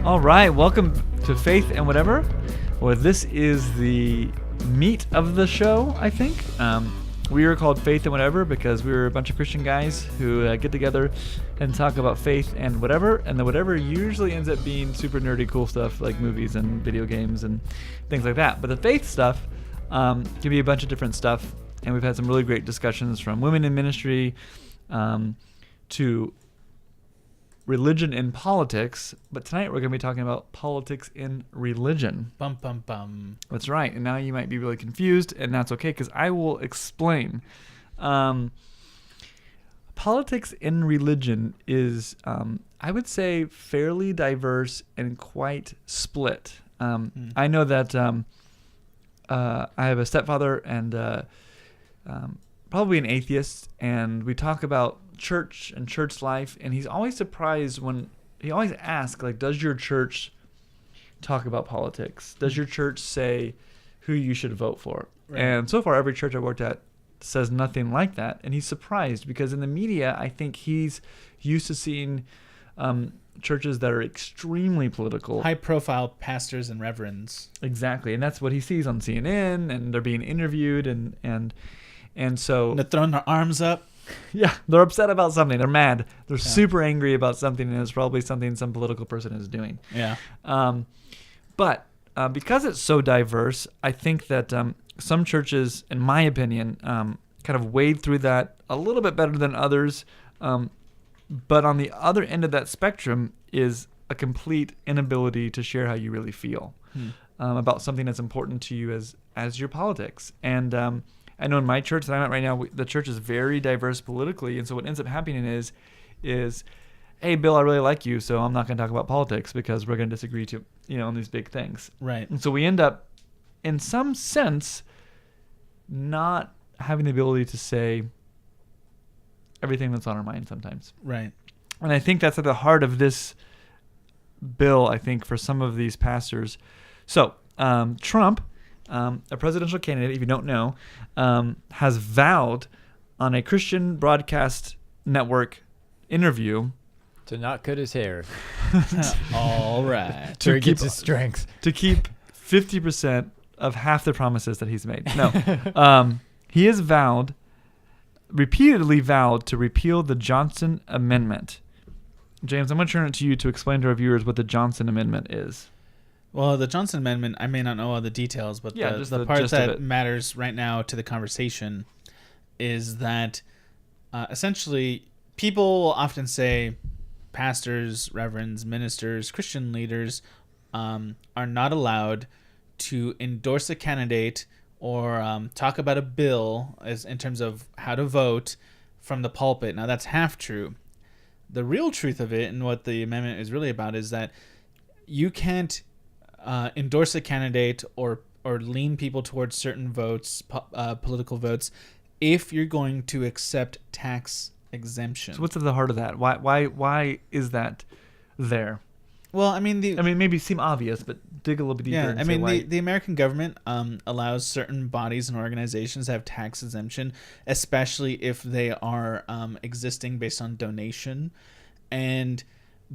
All right, welcome to Faith and Whatever, where this is the meat of the show, I think. We were called Faith and Whatever because we were a bunch of Christian guys who get together and talk about faith and whatever, and the whatever usually ends up being super nerdy cool stuff like movies and video games and things like that. But the faith stuff can be a bunch of different stuff, and we've had some really great discussions from women in ministry to religion and politics, but tonight we're going to be talking about politics in religion. Bum, bum, bum. That's right. And now you might be really confused, and that's okay because I will explain. Politics in religion is, I would say, fairly diverse and quite split. I know that I have a stepfather and probably an atheist, and we talk about church and church life, and he's always surprised when he always asks, like, does your church talk about politics? Does your church say who you should vote for? Right. And so far every church I've worked at says nothing like that, and he's surprised because in the media I think he's used to seeing churches that are extremely political, high profile pastors and reverends. Exactly. And that's what he sees on CNN, and they're being interviewed and so they're throwing their arms up. Yeah, they're upset about something. They're mad. They're super angry about something, and it's probably something some political person is doing. Yeah. But because it's so diverse, I think that some churches, in my opinion, kind of wade through that a little bit better than others. But on the other end of that spectrum is a complete inability to share how you really feel about something that's important to you as your politics. And I know in my church that I'm at right now, the church is very diverse politically, and so what ends up happening is, hey, Bill, I really like you, so I'm not going to talk about politics because we're going to disagree on these big things. Right. And so we end up, in some sense, not having the ability to say everything that's on our mind sometimes. Right. And I think that's at the heart of this bill, I think, for some of these pastors. So Trump, a presidential candidate, if you don't know, has vowed on a Christian broadcast network interview to not cut his hair. All right. To keep his strength. To keep 50% of half the promises that he's made. No. He has repeatedly vowed to repeal the Johnson Amendment. James, I'm going to turn it to you to explain to our viewers what the Johnson Amendment is. Well, the Johnson Amendment, I may not know all the details, but the part that matters right now to the conversation is that essentially people often say pastors, reverends, ministers, Christian leaders are not allowed to endorse a candidate or talk about a bill as in terms of how to vote from the pulpit. Now, that's half true. The real truth of it and what the amendment is really about is that you can't endorse a candidate or lean people towards certain votes, political votes, if you're going to accept tax exemption. So what's at the heart of that? Why is that there? Well, I mean, maybe seem obvious, but dig a little bit deeper. Yeah, and I mean, why. the American government allows certain bodies and organizations to have tax exemption, especially if they are existing based on donation,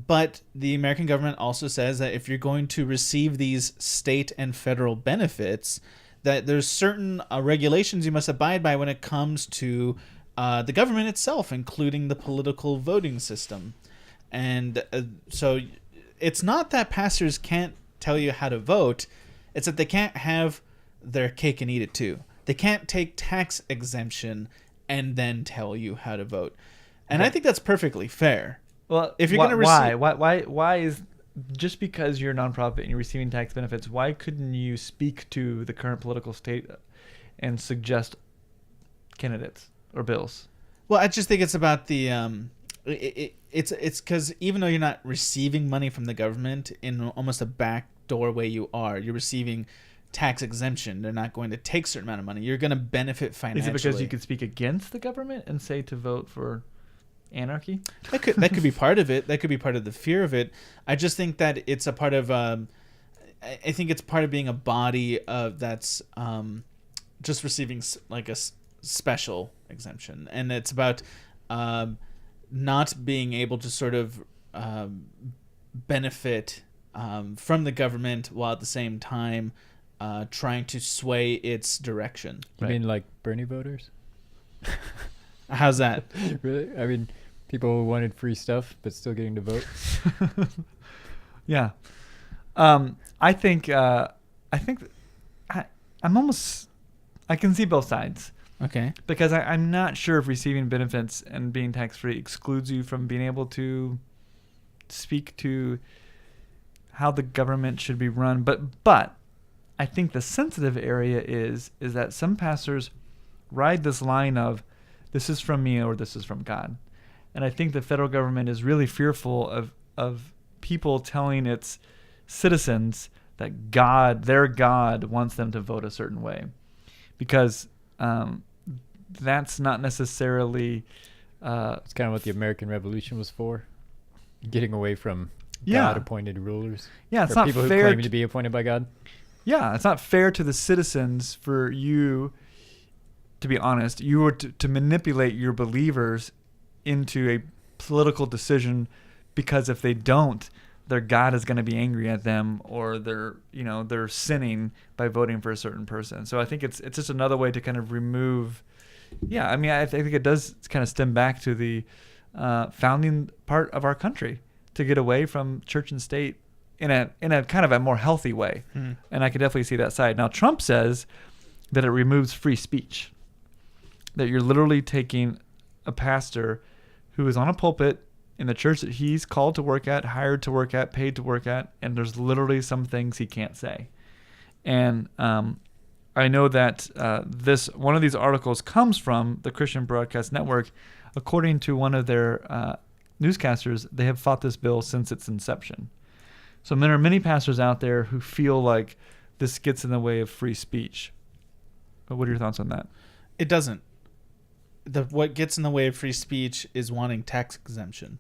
But the American government also says that if you're going to receive these state and federal benefits, that there's certain regulations you must abide by when it comes to the government itself, including the political voting system. And so it's not that pastors can't tell you how to vote. It's that they can't have their cake and eat it too. They can't take tax exemption and then tell you how to vote. And I think that's perfectly fair. Well, if you're going to receive... Why is... Just because you're a nonprofit and you're receiving tax benefits, why couldn't you speak to the current political state and suggest candidates or bills? Well, I just think it's about the... It's because even though you're not receiving money from the government in almost a backdoor way, you're receiving tax exemption. They're not going to take a certain amount of money. You're going to benefit financially. Is it because you could speak against the government and say to vote for anarchy? That could be part of it. That could be part of the fear of it. I just think that it's a part of. I think it's part of being a body that's just receiving like a special exemption, and it's about not being able to sort of benefit from the government while at the same time trying to sway its direction. You mean like Bernie voters? How's that? Really? I mean, people who wanted free stuff but still getting to vote. Yeah. I think I can see both sides. Okay. Because I'm not sure if receiving benefits and being tax-free excludes you from being able to speak to how the government should be run. But I think the sensitive area is that some pastors ride this line of this is from me or this is from God. And I think the federal government is really fearful of people telling its citizens that their God wants them to vote a certain way. Because that's not necessarily... it's kind of what the American Revolution was for. Getting away from God-appointed rulers. Yeah, it's not people fair who claim to be appointed by God. Yeah, it's not fair to the citizens for you, to be honest, you were to manipulate your believers into a political decision, because if they don't, their God is going to be angry at them, or they're sinning by voting for a certain person. So I think it's just another way to kind of remove. Yeah, I mean, I think it does kind of stem back to the founding part of our country, to get away from church and state in a kind of a more healthy way. And I could definitely see that side. Now, Trump says that it removes free speech, that you're literally taking a pastor who is on a pulpit in the church that he's called to work at, hired to work at, paid to work at, and there's literally some things he can't say. And I know that one of these articles comes from the Christian Broadcast Network. According to one of their newscasters, they have fought this bill since its inception. So there are many pastors out there who feel like this gets in the way of free speech. But what are your thoughts on that? It doesn't. What gets in the way of free speech is wanting tax exemption.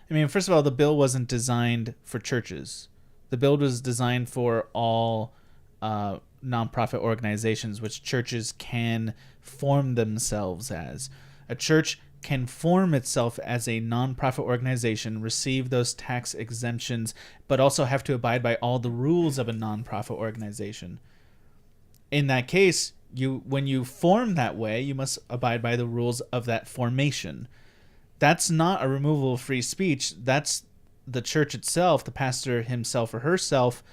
I mean, first of all, the bill wasn't designed for churches. The bill was designed for all nonprofit organizations, which churches can form themselves as. A church can form itself as a nonprofit organization, receive those tax exemptions, but also have to abide by all the rules of a nonprofit organization. In that case, when you form that way, you must abide by the rules of that formation. That's not a removal of free speech. That's the church itself, the pastor himself or herself,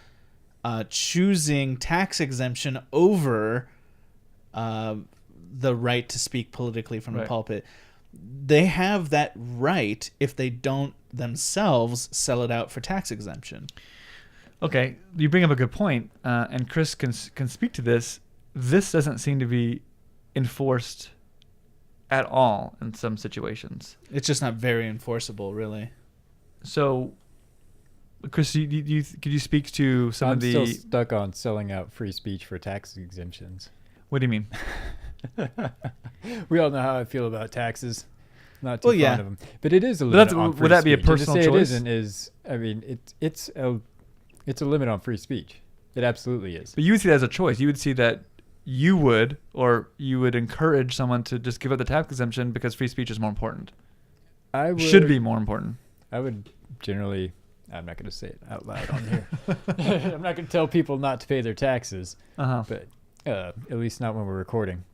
choosing tax exemption over the right to speak politically from the pulpit. They have that right if they don't themselves sell it out for tax exemption. Okay, you bring up a good point, and Chris can speak to this. This doesn't seem to be enforced at all in some situations. It's just not very enforceable, really. So, Chris, could you speak to some of the... I'm still stuck on selling out free speech for tax exemptions. What do you mean? We all know how I feel about taxes. Not too fond of them. But it is a limit on free speech. Would that be a personal choice? It isn't I mean, it's a limit on free speech. It absolutely is. But you would see that as a choice. You would see that you would encourage someone to just give up the tax exemption because free speech is more important. Should be more important. I would generally... I'm not going to say it out loud on here. I'm not going to tell people not to pay their taxes. But at least not when we're recording.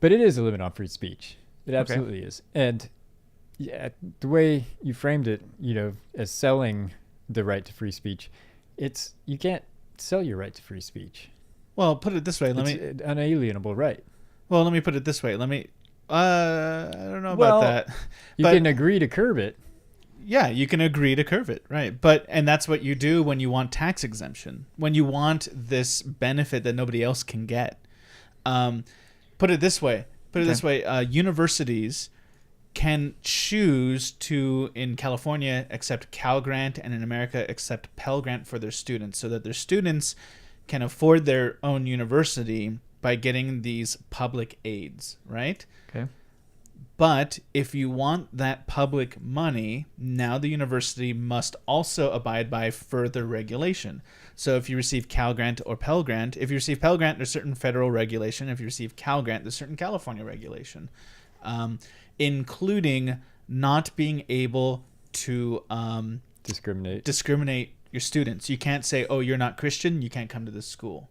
But it is a limit on free speech. It absolutely is. And yeah, the way you framed it, as selling the right to free speech, you can't sell your right to free speech. Well, put it this way. It's an unalienable right. Well, let me put it this way. I don't know about that. You can agree to curb it. Yeah, you can agree to curb it, right? And that's what you do when you want tax exemption, when you want this benefit that nobody else can get. Put it this way. Universities can choose to, in California, accept Cal Grant, and in America, accept Pell Grant for their students, so that their students can afford their own university by getting these public aids, right? Okay. But if you want that public money, now the university must also abide by further regulation. So if you receive Cal Grant or Pell Grant, if you receive Pell Grant, there's certain federal regulation. If you receive Cal Grant, there's certain California regulation, including not being able to discriminate your students. You can't say, oh, you're not Christian, you can't come to this school.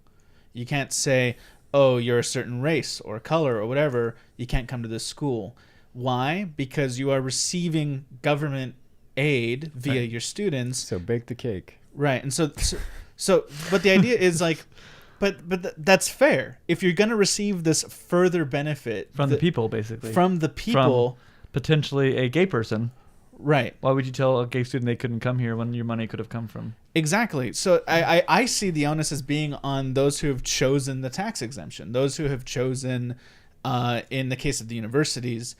You can't say, oh, you're a certain race or color or whatever, you can't come to this school. Why? Because you are receiving government aid via your students. So bake the cake. Right. And so but the idea is like, but that's fair. If you're going to receive this further benefit from the people, basically, from the people, from potentially a gay person, right? Why would you tell a gay student they couldn't come here when your money could have come from? Exactly. So I see the onus as being on those who have chosen the tax exemption, those who have chosen, in the case of the universities,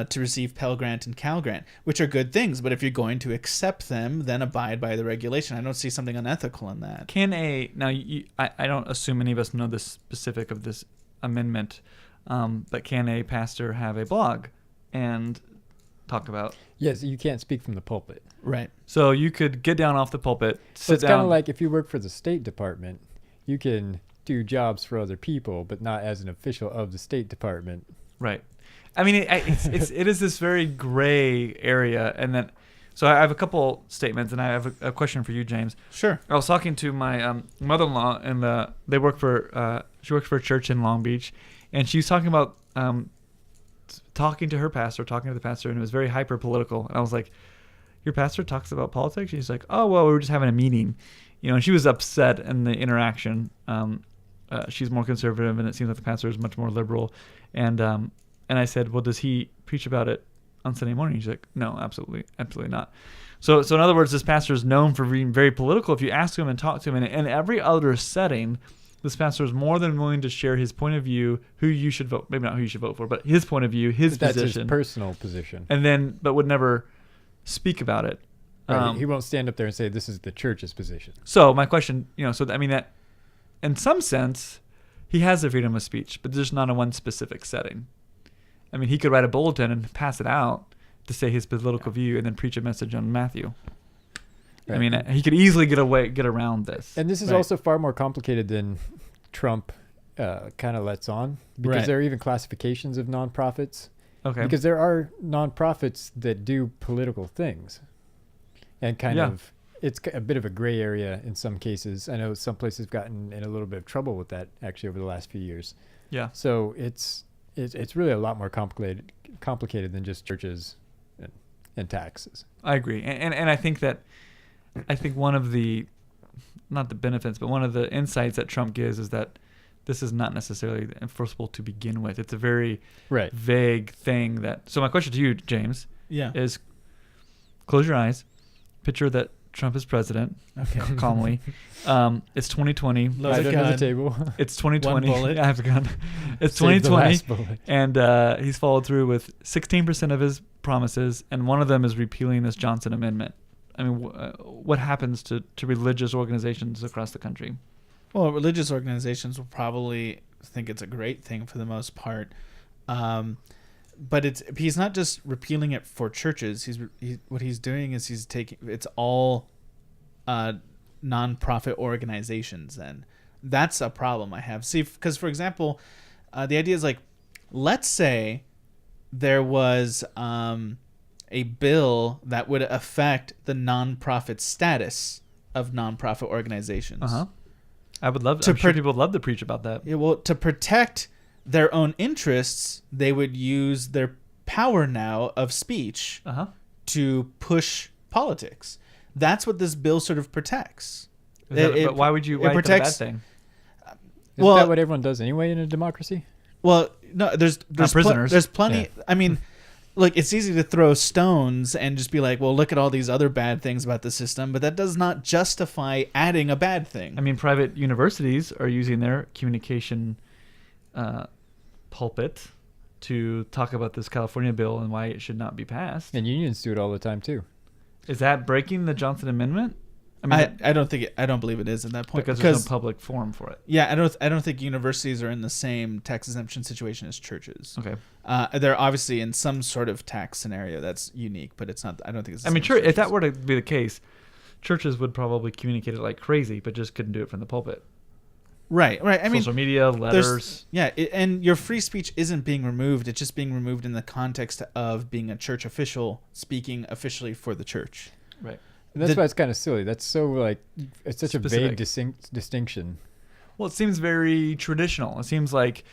to receive Pell Grant and Cal Grant, which are good things. But if you're going to accept them, then abide by the regulation. I don't see something unethical in that. I don't assume any of us know the specific of this amendment, but can a pastor have a blog and talk about? Yes, you can't speak from the pulpit. Right. So you could get down off the pulpit, sit it's down. Kind of like if you work for the State Department, you can do jobs for other people, but not as an official of the State Department. Right. I mean, it is this very gray area, and then, so I have a couple statements, and I have a question for you, James. Sure. I was talking to my mother-in-law, and she works for a church in Long Beach, and she was talking about talking to the pastor, and it was very hyper political. And I was like, "Your pastor talks about politics?" She's like, "Oh, well, we were just having a meeting," And she was upset in the interaction. She's more conservative, and it seems like the pastor is much more liberal, and I said, well, does he preach about it on Sunday morning? He's like, no, absolutely not. So in other words, this pastor is known for being very political. If you ask him and talk to him in every other setting, this pastor is more than willing to share his point of view, who you should vote, maybe not who you should vote for, but his point of view, his position. That's his personal position. But would never speak about it. Right. He won't stand up there and say, this is the church's position. So my question, that in some sense, he has the freedom of speech, but there's not in one specific setting. I mean, he could write a bulletin and pass it out to say his political view and then preach a message on Matthew. Right. I mean, he could easily get around this. And this is also far more complicated than Trump kind of lets on, because there are even classifications of nonprofits. Okay. Because there are nonprofits that do political things, and it's a bit of a gray area in some cases. I know some places have gotten in a little bit of trouble with that actually over the last few years. Yeah. So it's really a lot more complicated than just churches and taxes. I agree. And I think one of the, not the benefits, but one of the insights that Trump gives is that this is not necessarily enforceable to begin with. It's a very vague thing so my question to you, James, is close your eyes, picture that Trump is president. Okay. Calmly. It's 2020. Load a gun. The table. It's 2020. One bullet. I have a gun. It's 2020. And he's followed through with 16% of his promises, and one of them is repealing this Johnson Amendment. I mean, what happens to religious organizations across the country? Well, religious organizations will probably think it's a great thing for the most part. But he's not just repealing it for churches. What he's doing is he's taking it's all nonprofit organizations. Then that's a problem I have. See, because for example, the idea is like, let's say there was a bill that would affect the nonprofit status of nonprofit organizations. I would love to. I'm sure people would love to preach about that. Yeah, well, to protect their own interests, they would use their power now of speech to push politics. That's what this bill sort of protects. But why would you? Why is that a bad thing? Isn't that what everyone does anyway in a democracy? Well, no. There's prisoners. There's plenty. Yeah. I mean, like, it's easy to throw stones and just be like, well, look at all these other bad things about the system, but that does not justify adding a bad thing. I mean, private universities are using their communication pulpit to talk about this California bill and why it should not be passed. And unions do it all the time too. Is that breaking the Johnson Amendment? I mean, I don't believe it is at that point because there's no public forum for it. Yeah, I don't think universities are in the same tax exemption situation as churches. Okay. They're obviously in some sort of tax scenario that's unique, but it's not. I don't think it's. I mean, sure. If that were to be the case, churches would probably communicate it like crazy, but just couldn't do it from the pulpit. Right. I mean, social media, letters. And your free speech isn't being removed. It's just being removed in the context of being a church official speaking officially for the church. Right. That's why it's kind of silly. That's so like it's such specific. A vague distinction. Well, it seems very traditional. It seems like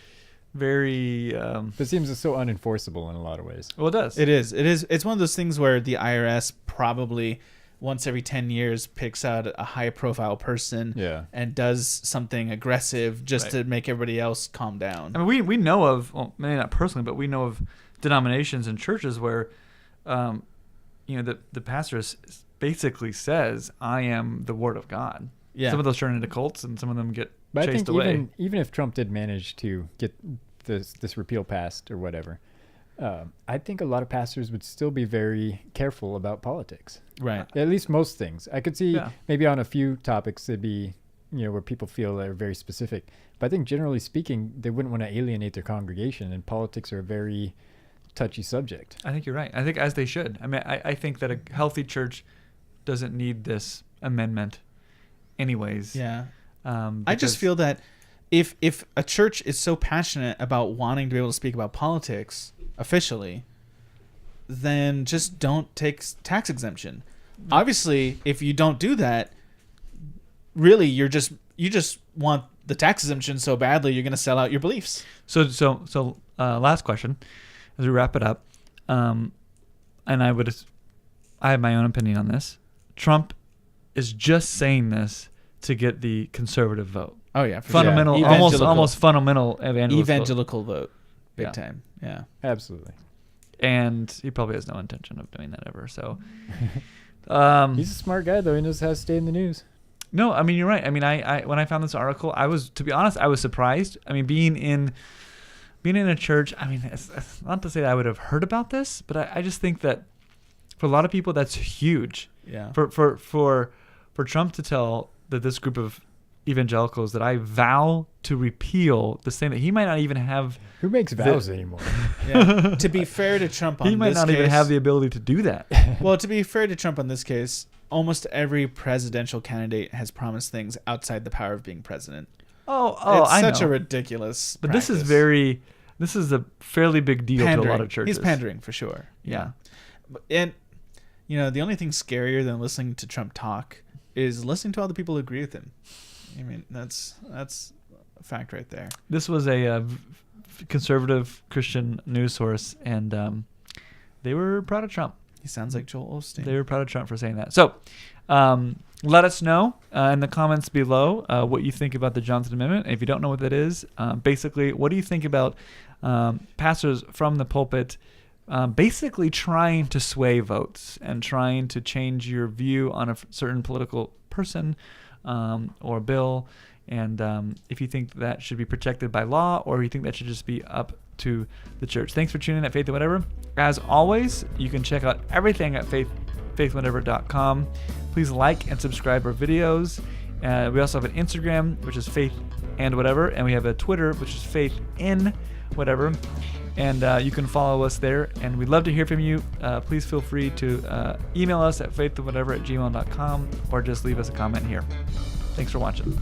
very. It seems so unenforceable in a lot of ways. Well, it does. It is. It's one of those things where the IRS probably once every 10 years picks out a high-profile person and does something aggressive just to make everybody else calm down. I mean, we know of, well, maybe not personally, but we know of denominations and churches where, the pastor basically says, "I am the Word of God." Yeah. Some of those turn into cults, and some of them get chased away. Even if Trump did manage to get this repeal passed or whatever, I think a lot of pastors would still be very careful about politics. Right. At least most things. I could see maybe on a few topics it'd be, where people feel they're very specific. But I think generally speaking, they wouldn't want to alienate their congregation, and politics are a very touchy subject. I think you're right. I think as they should. I mean, I think that a healthy church doesn't need this amendment anyways. Yeah. I just feel that if a church is so passionate about wanting to be able to speak about politics officially, then just don't take tax exemption. Obviously, if you don't do that, really you just want the tax exemption so badly you're going to sell out your beliefs. So last question as we wrap it up, and I have my own opinion on this. Trump is just saying this to get the conservative vote. Oh yeah, for fundamental, sure. almost fundamental evangelical vote, big time. Yeah, absolutely. And he probably has no intention of doing that ever. So, he's a smart guy though. He knows how to stay in the news. No, I mean you're right. I mean, I when I found this article, to be honest, I was surprised. I mean, being in a church, I mean, it's not to say that I would have heard about this, but I just think that for a lot of people, that's huge. Yeah. For Trump to tell that this group of evangelicals that I vow to repeal this thing that he might not even have. Who makes vows anymore? Yeah. To be fair to Trump on this case, he might not even have the ability to do that. Well, to be fair to Trump on this case, almost every presidential candidate has promised things outside the power of being president. It's such a ridiculous practice. This is a fairly big deal to a lot of churches. He's pandering for sure. Yeah. And the only thing scarier than listening to Trump talk is listening to all the people who agree with him. I mean, that's a fact right there. This was a conservative Christian news source, and they were proud of Trump. He sounds like Joel Osteen. They were proud of Trump for saying that. So let us know in the comments below what you think about the Johnson Amendment. If you don't know what that is, basically, what do you think about pastors from the pulpit basically trying to sway votes and trying to change your view on a certain political person or bill, and if you think that should be protected by law or you think that should just be up to the church. Thanks for tuning in at Faith and Whatever. As always, you can check out everything at faithandwhatever.com. Please like and subscribe our videos. We also have an Instagram, which is Faith and Whatever, and we have a Twitter, which is Faith in Whatever. And you can follow us there, and we'd love to hear from you. Please feel free to email us at faithandwhatever@gmail.com or just leave us a comment here. Thanks for watching.